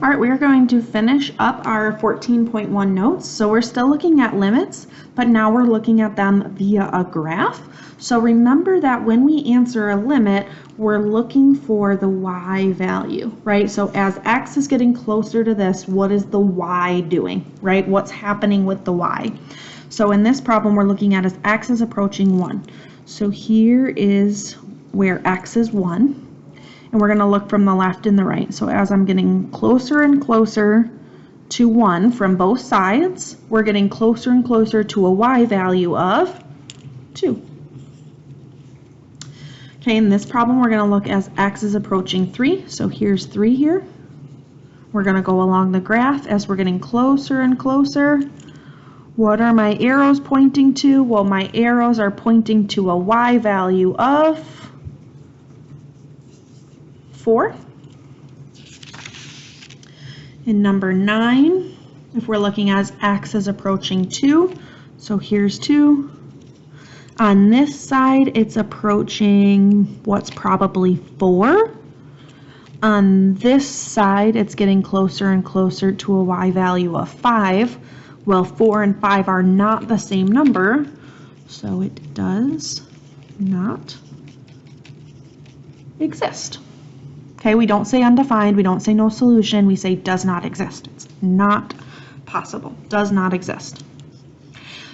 All right, we are going to finish up our 14.1 notes. So we're still looking at limits, but now we're looking at them via a graph. So remember that when we answer a limit, we're looking for the y value, right? So as x is getting closer to this, what is the y doing, right? What's happening with the y? So in this problem, we're looking at as x is approaching 1. So here is where x is 1. And we're going to look from the left and the right. So as I'm getting closer and closer to 1 from both sides, we're getting closer and closer to a y value of 2. Okay, in this problem, we're going to look as x is approaching 3. So here's 3 here. We're going to go along the graph as we're getting closer and closer. What are my arrows pointing to? Well, my arrows are pointing to a y value of 4. In number 9, if we're looking as x is approaching 2, so here's 2. On this side, it's approaching what's probably 4. On this side, it's getting closer and closer to a y value of 5. Well, 4 and 5 are not the same number, so it does not exist. Okay, we don't say undefined, we don't say no solution, we say does not exist. It's not possible, does not exist.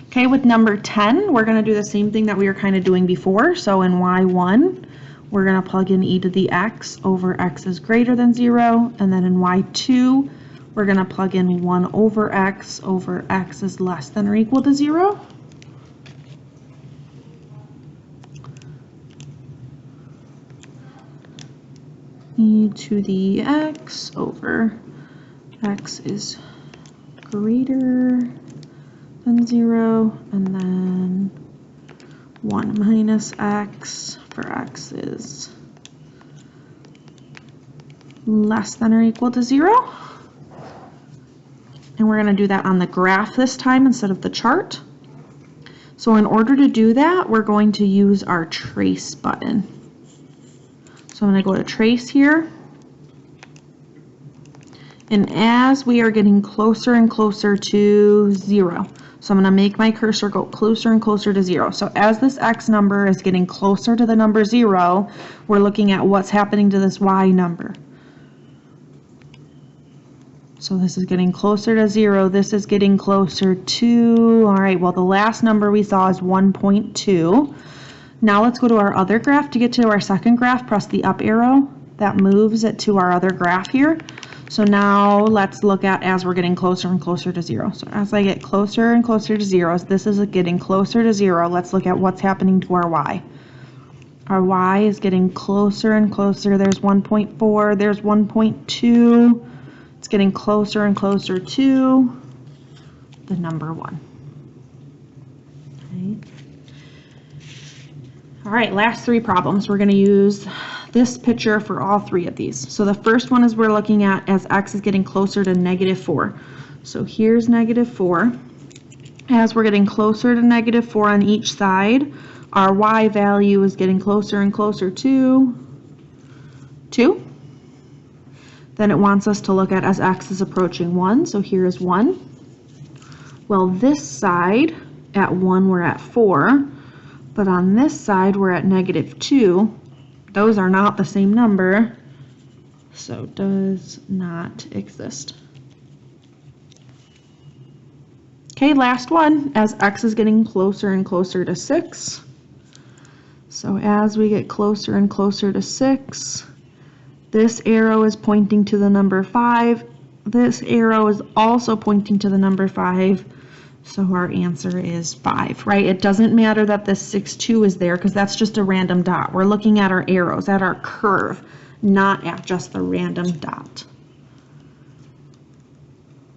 Okay, with number 10, we're going to do the same thing that we were kind of doing before. So in y1, we're going to plug in e to the x over x is greater than 0. And then in y2, we're going to plug in 1 over x is less than or equal to 0. E to the x over x is greater than 0, and then 1 minus x for x is less than or equal to 0. And we're going to do that on the graph this time instead of the chart. So in order to do that, we're going to use our trace button. So I'm going to go to trace here. And as we are getting closer and closer to 0, so I'm going to make my cursor go closer and closer to 0. So as this x number is getting closer to the number 0, we're looking at what's happening to this y number. So this is getting closer to 0. This is getting closer to, all right, well, the last number we saw is 1.2. Now let's go to our other graph. To get to our second graph, press the up arrow. That moves it to our other graph here. So now let's look at as we're getting closer and closer to 0. So as I get closer and closer to 0, this is getting closer to 0. Let's look at what's happening to our y. Our y is getting closer and closer. There's 1.4, there's 1.2. It's getting closer and closer to the number 1. Okay. All right, last 3 problems. We're going to use this picture for all 3 of these. So the first one is we're looking at as x is getting closer to -4. So here's -4. As we're getting closer to -4 on each side, our y value is getting closer and closer to 2. Then it wants us to look at as x is approaching 1. So here is 1. Well, this side, at 1, we're at 4. But on this side, we're at -2. Those are not the same number, so does not exist. Okay, last one, as x is getting closer and closer to 6. So as we get closer and closer to 6, this arrow is pointing to the number 5. This arrow is also pointing to the number 5. So our answer is 5, right? It doesn't matter that this 6, 2 is there because that's just a random dot. We're looking at our arrows, at our curve, not at just the random dot.